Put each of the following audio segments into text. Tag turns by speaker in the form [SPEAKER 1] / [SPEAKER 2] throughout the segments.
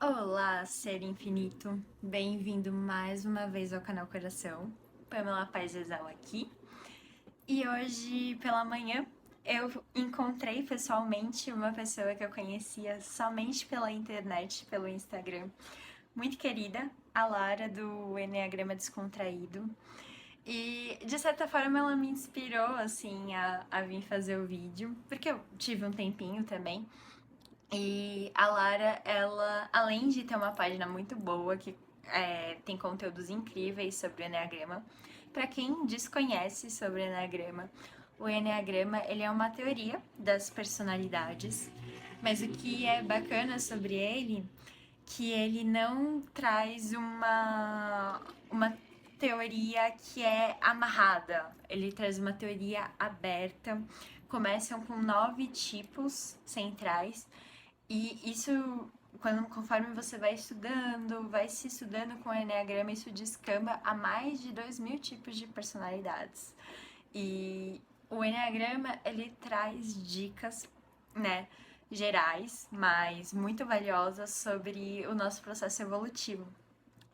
[SPEAKER 1] Olá, ser infinito! Bem-vindo mais uma vez ao canal Coração. Pamela Paisesal aqui. E hoje pela manhã eu encontrei pessoalmente uma pessoa que eu conhecia somente pela internet, pelo Instagram. Muito querida, a Lara do Enneagrama Descontraído. E de certa forma ela me inspirou assim a vir fazer o vídeo, porque eu tive um tempinho também. E a Lara, ela, além de ter uma página muito boa, que tem conteúdos incríveis sobre o Enneagrama, para quem desconhece sobre o Enneagrama, o Enneagrama ele é uma teoria das personalidades, mas o que é bacana sobre ele, que ele não traz uma teoria que é amarrada, ele traz uma teoria aberta. Começam com 9 tipos centrais, e isso, conforme você vai se estudando com o Enneagrama, isso descamba a mais de 2.000 tipos de personalidades. E o Enneagrama, ele traz dicas, né, gerais, mas muito valiosas sobre o nosso processo evolutivo.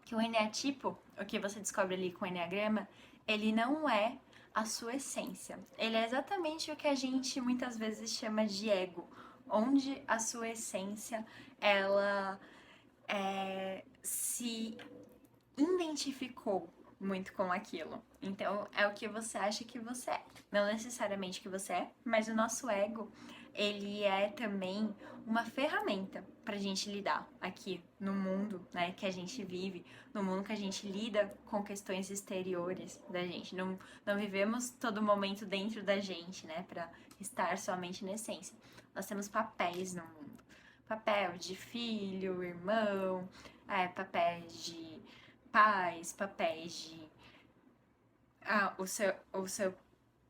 [SPEAKER 1] Que o Enneatipo, o que você descobre ali com o Enneagrama, ele não é a sua essência. Ele é exatamente o que a gente muitas vezes chama de ego, onde a sua essência ela se identificou muito com aquilo. Então é o que você acha que você é. Não necessariamente o que você é, mas o nosso ego, ele é também uma ferramenta pra gente lidar aqui no mundo, né, que a gente vive, no mundo que a gente lida com questões exteriores da gente. Não vivemos todo momento dentro da gente, né, pra estar somente na essência. Nós temos papéis no mundo. Papel de filho, irmão, papéis de pais, papéis de o seu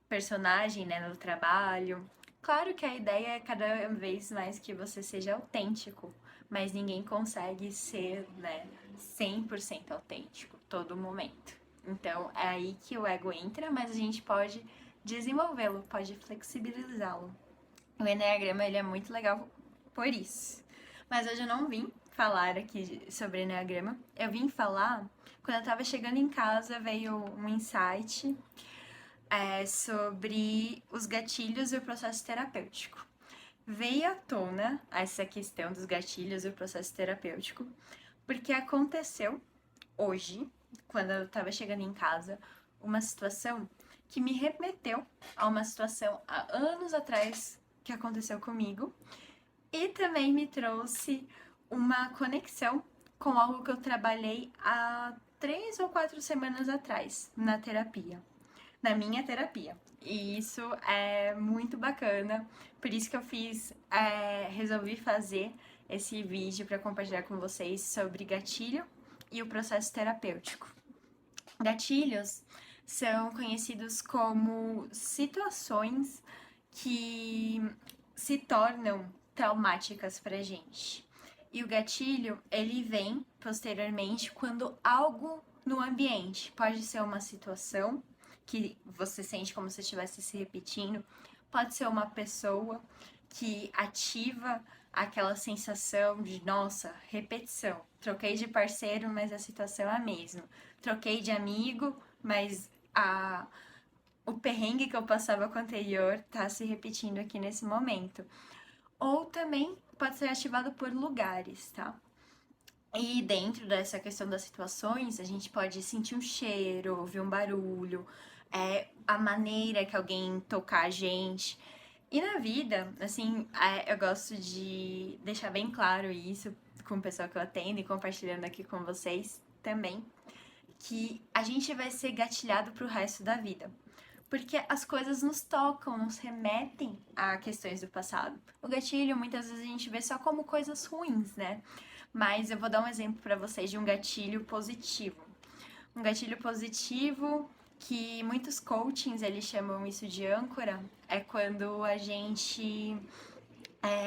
[SPEAKER 1] personagem, né, no trabalho. Claro que a ideia é cada vez mais que você seja autêntico, mas ninguém consegue ser, né, 100% autêntico todo momento. Então é aí que o ego entra, mas a gente pode desenvolvê-lo, pode flexibilizá-lo. O Enneagrama ele é muito legal por isso. Mas hoje eu não vim falar aqui sobre Enneagrama. Eu vim falar, quando eu tava chegando em casa, veio um insight sobre os gatilhos e o processo terapêutico. Veio à tona essa questão dos gatilhos e o processo terapêutico, porque aconteceu hoje, quando eu tava chegando em casa, uma situação que me remeteu a uma situação há anos atrás que aconteceu comigo e também me trouxe uma conexão com algo que eu trabalhei há 3 ou 4 semanas atrás na terapia, na minha terapia. E isso é muito bacana, por isso que eu resolvi fazer esse vídeo para compartilhar com vocês sobre gatilho e o processo terapêutico. Gatilhos são conhecidos como situações que se tornam traumáticas pra gente. E o gatilho, ele vem posteriormente quando algo no ambiente, pode ser uma situação que você sente como se estivesse se repetindo, pode ser uma pessoa que ativa aquela sensação de, nossa, repetição. Troquei de parceiro, mas a situação é a mesma. Troquei de amigo, mas o perrengue que eu passava com o anterior tá se repetindo aqui nesse momento. Ou também pode ser ativado por lugares, tá? E dentro dessa questão das situações, a gente pode sentir um cheiro, ouvir um barulho, a maneira que alguém tocar a gente. E na vida, assim, eu gosto de deixar bem claro isso com o pessoal que eu atendo e compartilhando aqui com vocês também, que a gente vai ser gatilhado pro resto da vida. Porque as coisas nos tocam, nos remetem a questões do passado. O gatilho, muitas vezes a gente vê só como coisas ruins, né? Mas eu vou dar um exemplo para vocês de um gatilho positivo. Um gatilho positivo que muitos coachings eles chamam isso de âncora, é quando a gente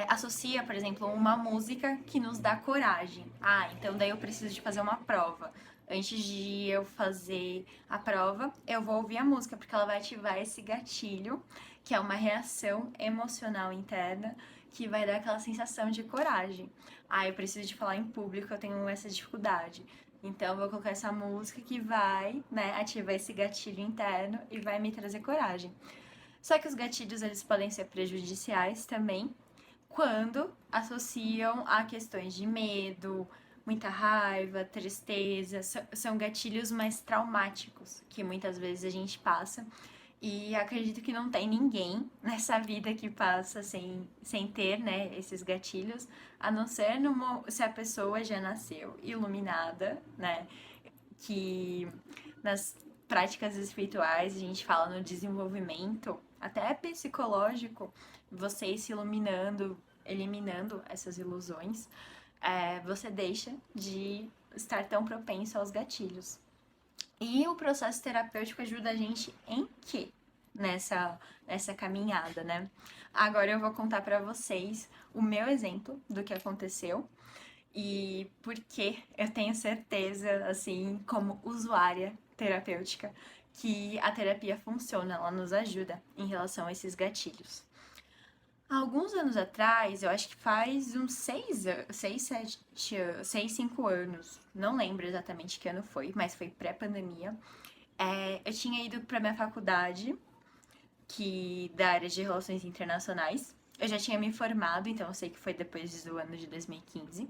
[SPEAKER 1] associa, por exemplo, uma música que nos dá coragem. Ah, então daí eu preciso de fazer uma prova. Antes de eu fazer a prova, eu vou ouvir a música, porque ela vai ativar esse gatilho, que é uma reação emocional interna, que vai dar aquela sensação de coragem. Ah, eu preciso de falar em público, eu tenho essa dificuldade. Então, eu vou colocar essa música que vai, né, ativar esse gatilho interno e vai me trazer coragem. Só que os gatilhos, eles podem ser prejudiciais também quando associam a questões de medo, muita raiva, tristeza. São gatilhos mais traumáticos que muitas vezes a gente passa. E acredito que não tem ninguém nessa vida que passa sem ter, né, esses gatilhos, a não ser se a pessoa já nasceu iluminada, né, que nas práticas espirituais a gente fala no desenvolvimento, até psicológico, você se iluminando, eliminando essas ilusões, você deixa de estar tão propenso aos gatilhos. E o processo terapêutico ajuda a gente em quê? Nessa caminhada, né? Agora eu vou contar para vocês o meu exemplo do que aconteceu e porque eu tenho certeza, assim, como usuária terapêutica, que a terapia funciona, ela nos ajuda em relação a esses gatilhos. Há alguns anos atrás, eu acho que faz uns 5 anos, não lembro exatamente que ano foi, mas foi pré-pandemia. Eu tinha ido para minha faculdade, da área de Relações Internacionais. Eu já tinha me formado, então eu sei que foi depois do ano de 2015.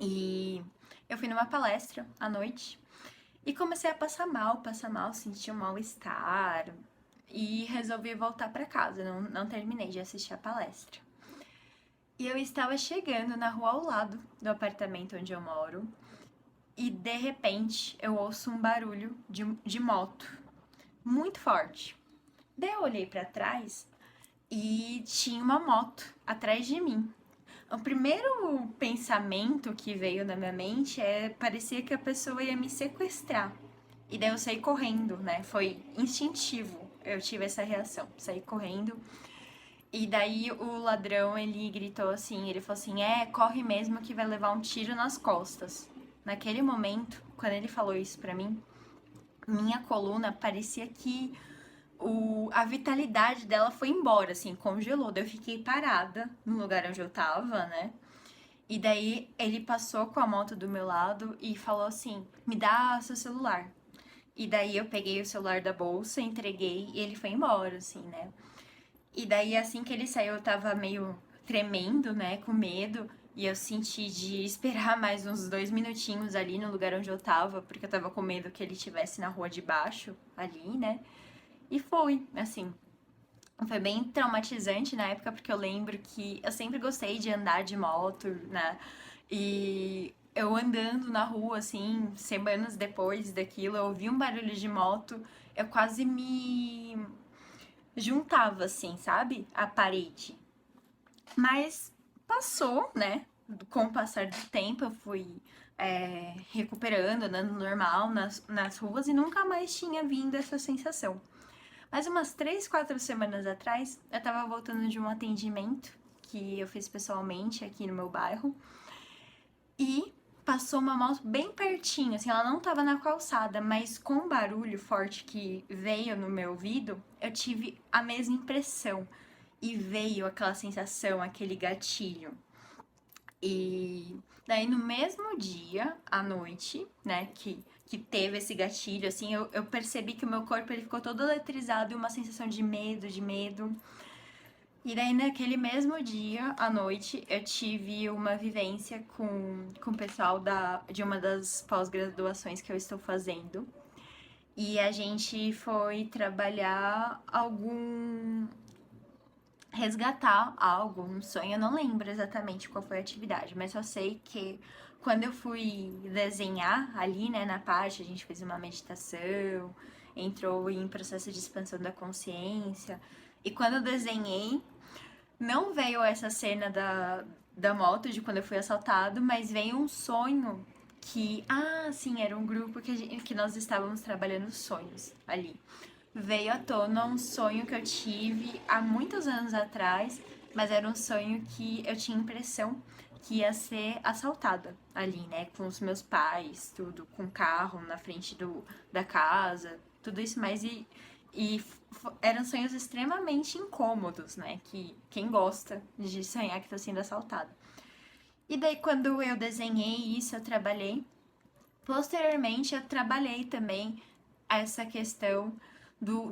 [SPEAKER 1] E eu fui numa palestra à noite e comecei a passar mal, senti um mal-estar e resolvi voltar para casa, não terminei de assistir a palestra. E eu estava chegando na rua ao lado do apartamento onde eu moro e de repente eu ouço um barulho de moto, muito forte. Daí eu olhei para trás e tinha uma moto atrás de mim. O primeiro pensamento que veio na minha mente parecia que a pessoa ia me sequestrar. E daí eu saí correndo, né? Foi instintivo. Eu tive essa reação, saí correndo. E daí o ladrão, ele gritou assim, ele falou assim: corre mesmo que vai levar um tiro nas costas. Naquele momento, quando ele falou isso pra mim, minha coluna parecia que a vitalidade dela foi embora, assim, congelou. Daí eu fiquei parada no lugar onde eu tava, né? E daí ele passou com a moto do meu lado e falou assim: me dá seu celular. E daí eu peguei o celular da bolsa, entreguei e ele foi embora, assim, né? E daí assim que ele saiu eu tava meio tremendo, né? Com medo. E eu senti de esperar mais uns 2 minutinhos ali no lugar onde eu tava, porque eu tava com medo que ele estivesse na rua de baixo, ali, né? E foi, assim, foi bem traumatizante na época, porque eu lembro que eu sempre gostei de andar de moto, né? E eu andando na rua, assim, semanas depois daquilo, eu ouvi um barulho de moto, eu quase me juntava, assim, sabe? À parede. Mas passou, né? Com o passar do tempo, eu fui recuperando, andando normal nas ruas e nunca mais tinha vindo essa sensação. Mas umas 3, 4 semanas atrás, eu tava voltando de um atendimento que eu fiz pessoalmente aqui no meu bairro. E passou uma moto bem pertinho, assim, ela não tava na calçada, mas com o barulho forte que veio no meu ouvido, eu tive a mesma impressão. E veio aquela sensação, aquele gatilho. E daí no mesmo dia, à noite, né, que teve esse gatilho, assim, eu percebi que o meu corpo ele ficou todo eletrizado e uma sensação de medo, de medo. E daí naquele mesmo dia, à noite, eu tive uma vivência com o pessoal de uma das pós-graduações que eu estou fazendo. E a gente foi trabalhar resgatar algo, um sonho, eu não lembro exatamente qual foi a atividade, mas só sei que quando eu fui desenhar ali, né, na parte, a gente fez uma meditação, entrou em processo de expansão da consciência, e quando eu desenhei, não veio essa cena da moto, de quando eu fui assaltado, mas veio um sonho sim, era um grupo que nós estávamos trabalhando sonhos ali. Veio à tona um sonho que eu tive há muitos anos atrás, mas era um sonho que eu tinha impressão que ia ser assaltada ali, né? Com os meus pais, tudo, com carro na frente da casa, tudo isso mais. E eram sonhos extremamente incômodos, né? Que quem gosta de sonhar que tá sendo assaltado. E daí, quando eu desenhei isso, eu trabalhei. Posteriormente, eu trabalhei também essa questão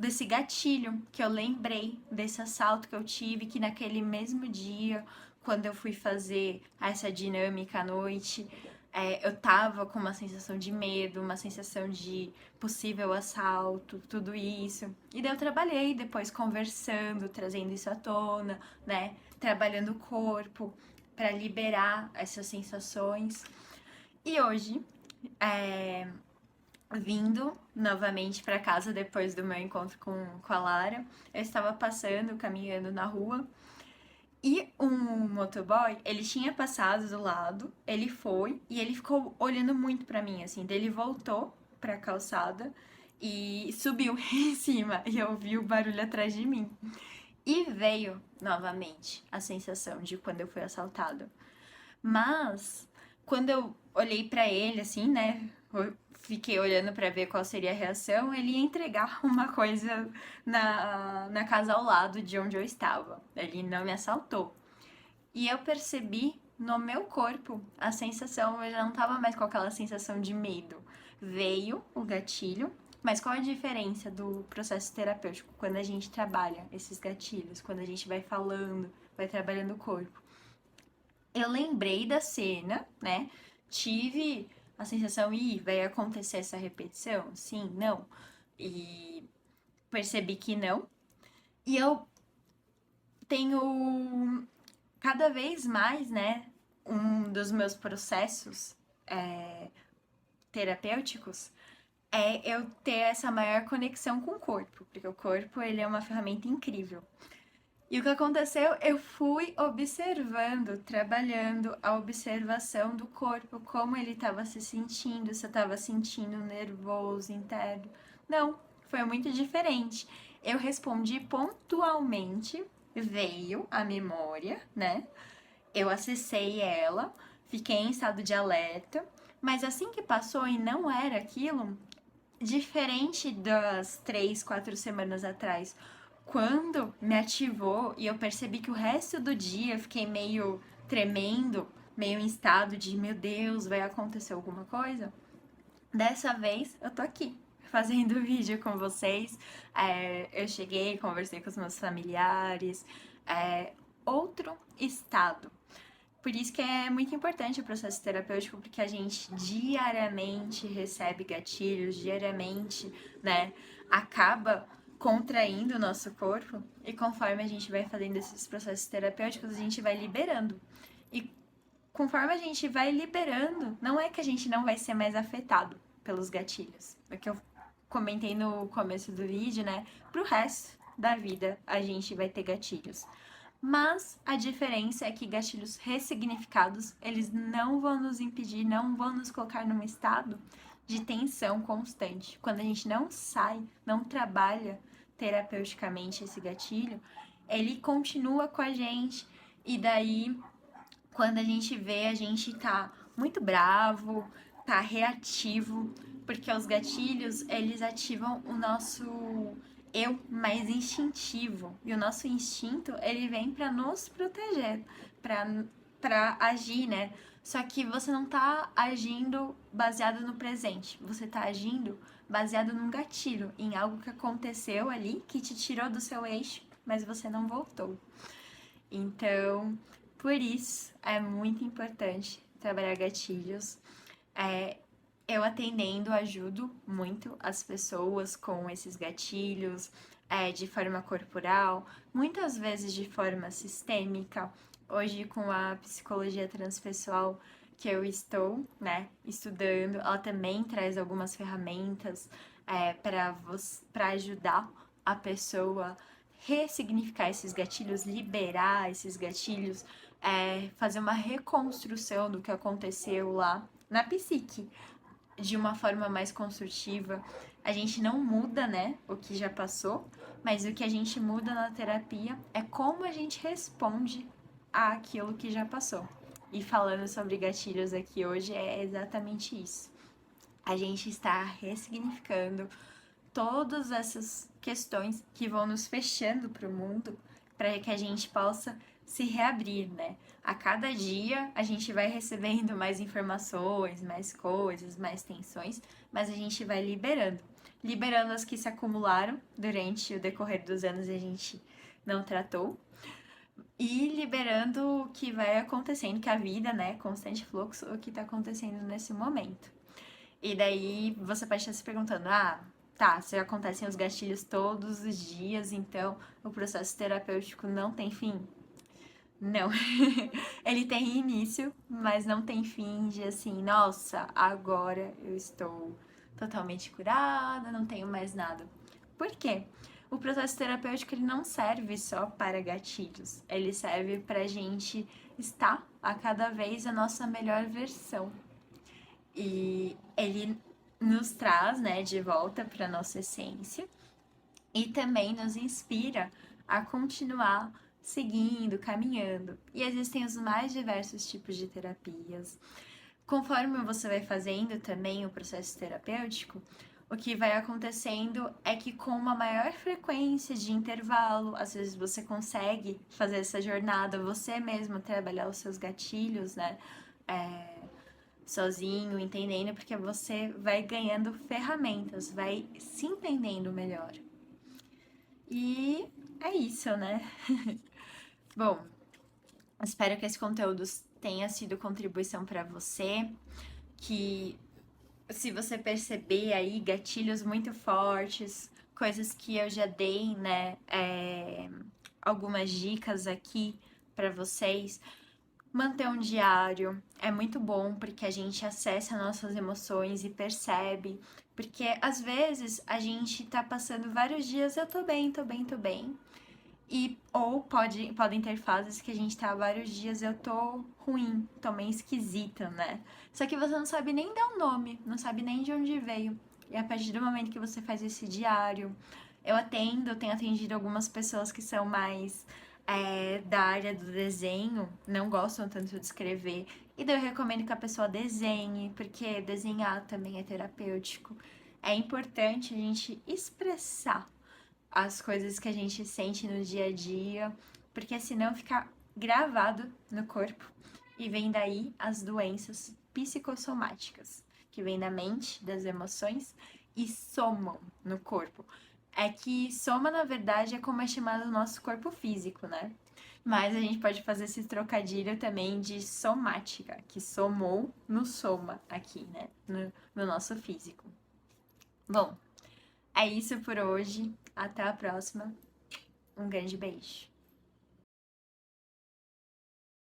[SPEAKER 1] desse gatilho que eu lembrei desse assalto que eu tive, que naquele mesmo dia, quando eu fui fazer essa dinâmica à noite, eu tava com uma sensação de medo, uma sensação de possível assalto, tudo isso. E daí eu trabalhei depois conversando, trazendo isso à tona, né? Trabalhando o corpo para liberar essas sensações. E hoje, é, vindo novamente para casa depois do meu encontro com a Lara, eu estava passando, caminhando na rua, e um motoboy, ele tinha passado do lado, ele foi e ele ficou olhando muito para mim, assim, daí ele voltou para a calçada e subiu em cima, e eu ouvi o barulho atrás de mim. E veio novamente a sensação de quando eu fui assaltada. Mas quando eu olhei pra ele assim, né, fiquei olhando pra ver qual seria a reação, ele ia entregar uma coisa na casa ao lado de onde eu estava. Ele não me assaltou. E eu percebi no meu corpo a sensação, eu já não tava mais com aquela sensação de medo. Veio o gatilho, mas qual a diferença do processo terapêutico quando a gente trabalha esses gatilhos, quando a gente vai falando, vai trabalhando o corpo? Eu lembrei da cena, né? Tive a sensação, vai acontecer essa repetição? Sim, não. E percebi que não. E eu tenho cada vez mais, né? Um dos meus processos terapêuticos é eu ter essa maior conexão com o corpo, porque o corpo ele é uma ferramenta incrível. E o que aconteceu? Eu fui observando, trabalhando a observação do corpo, como ele estava se sentindo, se eu estava sentindo nervoso, interno. Não, foi muito diferente. Eu respondi pontualmente, veio a memória, né? Eu acessei ela, fiquei em estado de alerta, mas assim que passou e não era aquilo, diferente das 3, 4 semanas atrás, quando me ativou e eu percebi que o resto do dia eu fiquei meio tremendo, meio em estado de meu Deus, vai acontecer alguma coisa. Dessa vez eu tô aqui fazendo vídeo com vocês. Eu cheguei, conversei com os meus familiares. Outro estado. Por isso que é muito importante o processo terapêutico, porque a gente diariamente recebe gatilhos, diariamente, né, acaba contraindo o nosso corpo e conforme a gente vai fazendo esses processos terapêuticos, a gente vai liberando. E conforme a gente vai liberando, não é que a gente não vai ser mais afetado pelos gatilhos. É que eu comentei no começo do vídeo, né? Pro resto da vida a gente vai ter gatilhos. Mas a diferença é que gatilhos ressignificados, eles não vão nos impedir, não vão nos colocar num estado de tensão constante. Quando a gente não sai, não trabalha terapeuticamente esse gatilho, ele continua com a gente e daí quando a gente vê, a gente tá muito bravo, tá reativo, porque os gatilhos, eles ativam o nosso eu mais instintivo. E o nosso instinto, ele vem para nos proteger, para agir, né? Só que você não tá agindo baseado no presente, você tá agindo baseado num gatilho, em algo que aconteceu ali, que te tirou do seu eixo, mas você não voltou. Então, por isso é muito importante trabalhar gatilhos. Eu atendendo ajudo muito as pessoas com esses gatilhos, de forma corporal, muitas vezes de forma sistêmica. Hoje, com a psicologia transpessoal que eu estou, né, estudando, ela também traz algumas ferramentas para ajudar a pessoa ressignificar esses gatilhos, liberar esses gatilhos, fazer uma reconstrução do que aconteceu lá na psique de uma forma mais construtiva. A gente não muda, né, o que já passou, mas o que a gente muda na terapia é como a gente responde àquilo que já passou. E falando sobre gatilhos aqui hoje é exatamente isso. A gente está ressignificando todas essas questões que vão nos fechando para o mundo, para que a gente possa se reabrir, né? A cada dia a gente vai recebendo mais informações, mais coisas, mais tensões, mas a gente vai liberando as que se acumularam durante o decorrer dos anos e a gente não tratou, e liberando o que vai acontecendo, que a vida, né, constante fluxo, o que tá acontecendo nesse momento. E daí você pode estar se perguntando, tá, se acontecem os gatilhos todos os dias, então o processo terapêutico não tem fim? Não. Ele tem início, mas não tem fim de assim, nossa, agora eu estou totalmente curada, não tenho mais nada. Por quê? O processo terapêutico ele não serve só para gatilhos, ele serve para a gente estar a cada vez a nossa melhor versão. E ele nos traz, né, de volta para nossa essência e também nos inspira a continuar seguindo, caminhando. E existem os mais diversos tipos de terapias. Conforme você vai fazendo também o processo terapêutico, o que vai acontecendo é que com uma maior frequência de intervalo, às vezes você consegue fazer essa jornada, você mesmo trabalhar os seus gatilhos, né? Sozinho, entendendo, porque você vai ganhando ferramentas, vai se entendendo melhor. E é isso, né? Bom, espero que esse conteúdo tenha sido contribuição para você, que se você perceber aí gatilhos muito fortes, coisas que eu já dei, né, algumas dicas aqui para vocês, manter um diário é muito bom porque a gente acessa nossas emoções e percebe, porque às vezes a gente tá passando vários dias, eu tô bem, tô bem, tô bem, ou podem ter fases que a gente tá há vários dias, eu tô ruim, tô meio esquisita, né? Só que você não sabe nem dar um nome, não sabe nem de onde veio. E a partir do momento que você faz esse diário, eu tenho atendido algumas pessoas que são mais da área do desenho, não gostam tanto de escrever. E daí eu recomendo que a pessoa desenhe, porque desenhar também é terapêutico. É importante a gente expressar as coisas que a gente sente no dia a dia, porque senão fica gravado no corpo e vem daí as doenças psicossomáticas, que vêm da mente, das emoções e somam no corpo. É que soma, na verdade, é como é chamado o nosso corpo físico, né? Mas a gente pode fazer esse trocadilho também de somática, que somou no soma aqui, né? No nosso físico. Bom, é isso por hoje. Até a próxima. Um grande beijo.